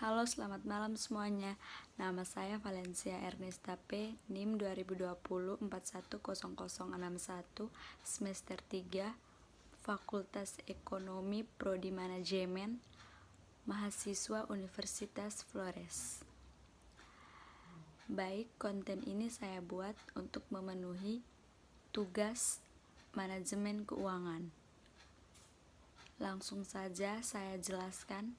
Halo, selamat malam semuanya. Nama saya Valencia Ernesta P, NIM 2020 410061, semester 3, Fakultas Ekonomi Prodi Manajemen, mahasiswa Universitas Flores. Baik, konten ini saya buat untuk memenuhi tugas manajemen keuangan. Langsung saja saya jelaskan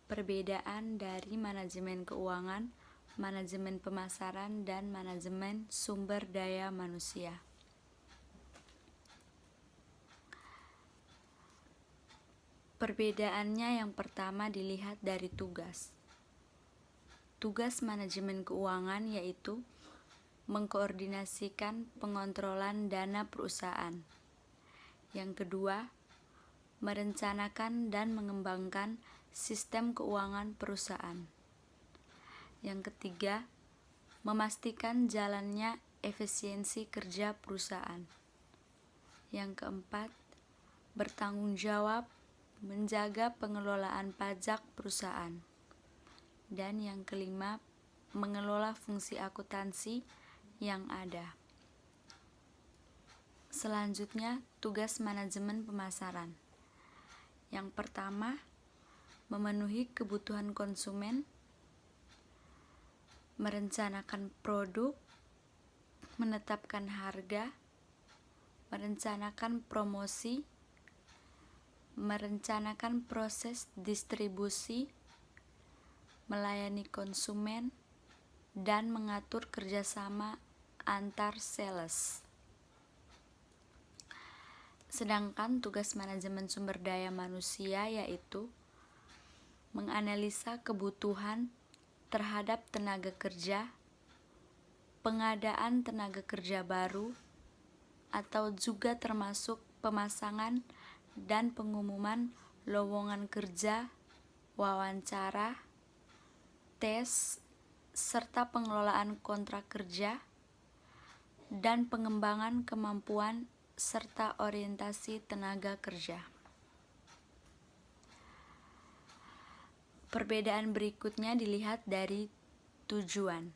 perbedaan dari manajemen keuangan, manajemen pemasaran, dan manajemen sumber daya manusia. Perbedaannya yang pertama dilihat dari tugas. Tugas manajemen keuangan yaitu mengkoordinasikan pengontrolan dana perusahaan. Yang kedua, merencanakan dan mengembangkan sistem keuangan perusahaan. Yang ketiga, memastikan jalannya efisiensi kerja perusahaan. Yang keempat, bertanggung jawab menjaga pengelolaan pajak perusahaan. Dan yang kelima, mengelola fungsi akuntansi yang ada. Selanjutnya, tugas manajemen pemasaran. Yang pertama, memenuhi kebutuhan konsumen, merencanakan produk, menetapkan harga, merencanakan promosi, merencanakan proses distribusi, melayani konsumen, dan mengatur kerjasama antar sales. Sedangkan tugas manajemen sumber daya manusia yaitu menganalisa kebutuhan terhadap tenaga kerja, pengadaan tenaga kerja baru, atau juga termasuk pemasangan dan pengumuman lowongan kerja, wawancara, tes, serta pengelolaan kontrak kerja, dan pengembangan kemampuan serta orientasi tenaga kerja. Perbedaan berikutnya dilihat dari tujuan.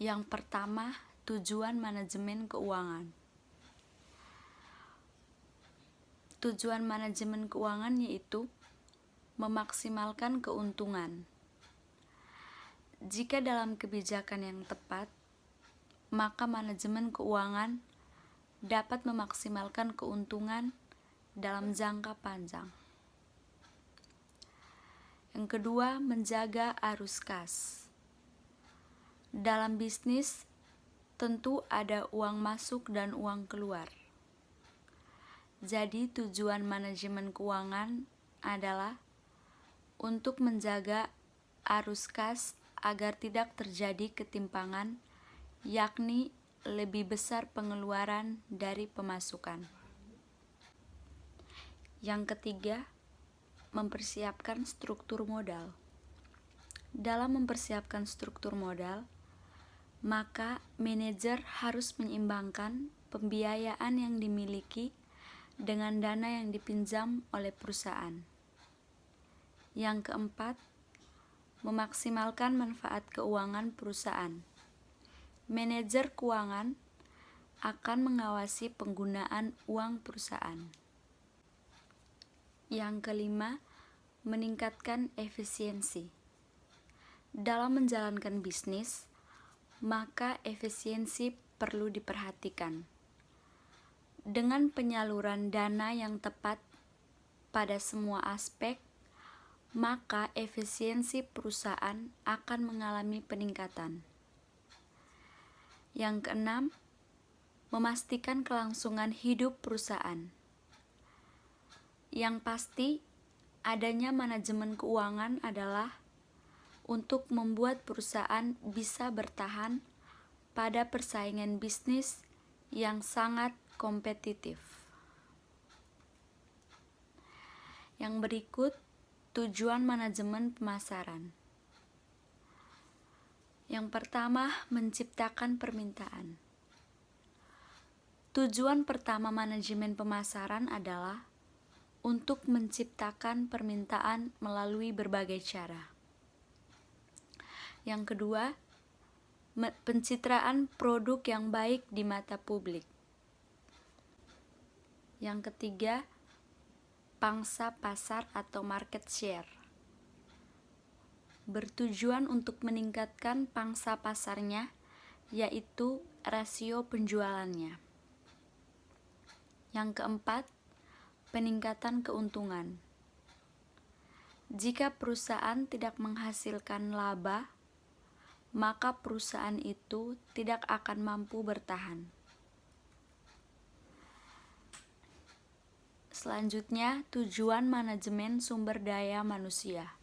Yang pertama, tujuan manajemen keuangan. Tujuan manajemen keuangan yaitu memaksimalkan keuntungan. Jika dalam kebijakan yang tepat, maka manajemen keuangan dapat memaksimalkan keuntungan dalam jangka panjang. Yang kedua, menjaga arus kas. Dalam bisnis, tentu ada uang masuk dan uang keluar. Jadi, tujuan manajemen keuangan adalah untuk menjaga arus kas agar tidak terjadi ketimpangan, yakni lebih besar pengeluaran dari pemasukan. Yang ketiga, mempersiapkan struktur modal. Dalam mempersiapkan struktur modal, maka manajer harus menyeimbangkan pembiayaan yang dimiliki dengan dana yang dipinjam oleh perusahaan. Yang keempat, memaksimalkan manfaat keuangan perusahaan. Manajer keuangan akan mengawasi penggunaan uang perusahaan. Yang kelima, meningkatkan efisiensi. Dalam menjalankan bisnis, maka efisiensi perlu diperhatikan. Dengan penyaluran dana yang tepat pada semua aspek, maka efisiensi perusahaan akan mengalami peningkatan. Yang keenam, memastikan kelangsungan hidup perusahaan. Yang pasti, adanya manajemen keuangan adalah untuk membuat perusahaan bisa bertahan pada persaingan bisnis yang sangat kompetitif. Yang berikut, tujuan manajemen pemasaran. Yang pertama, menciptakan permintaan. Tujuan pertama manajemen pemasaran adalah untuk menciptakan permintaan melalui berbagai cara. Yang kedua, pencitraan produk yang baik di mata publik. Yang ketiga, pangsa pasar atau market share, bertujuan untuk meningkatkan pangsa pasarnya, yaitu rasio penjualannya. Yang keempat, peningkatan keuntungan. Jika perusahaan tidak menghasilkan laba, maka perusahaan itu tidak akan mampu bertahan. Selanjutnya, tujuan manajemen sumber daya manusia.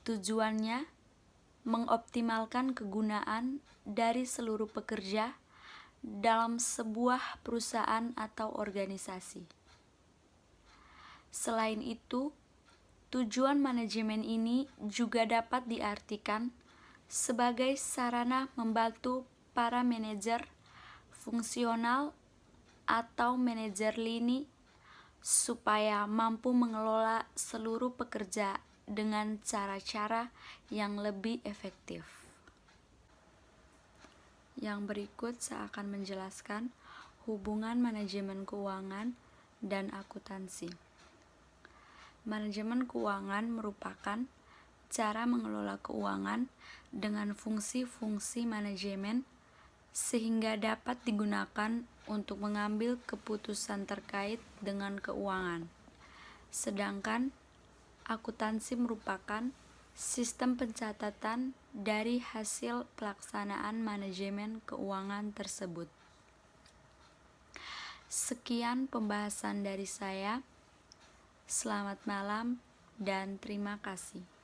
Tujuannya mengoptimalkan kegunaan dari seluruh pekerja dalam sebuah perusahaan atau organisasi. Selain itu, tujuan manajemen ini juga dapat diartikan sebagai sarana membantu para manajer fungsional atau manajer lini supaya mampu mengelola seluruh pekerja dengan cara-cara yang lebih efektif. Yang berikut saya akan menjelaskan hubungan manajemen keuangan dan akuntansi. Manajemen keuangan merupakan cara mengelola keuangan dengan fungsi-fungsi manajemen sehingga dapat digunakan untuk mengambil keputusan terkait dengan keuangan. Sedangkan akuntansi merupakan sistem pencatatan dari hasil pelaksanaan manajemen keuangan tersebut. Sekian pembahasan dari saya. Selamat malam dan terima kasih.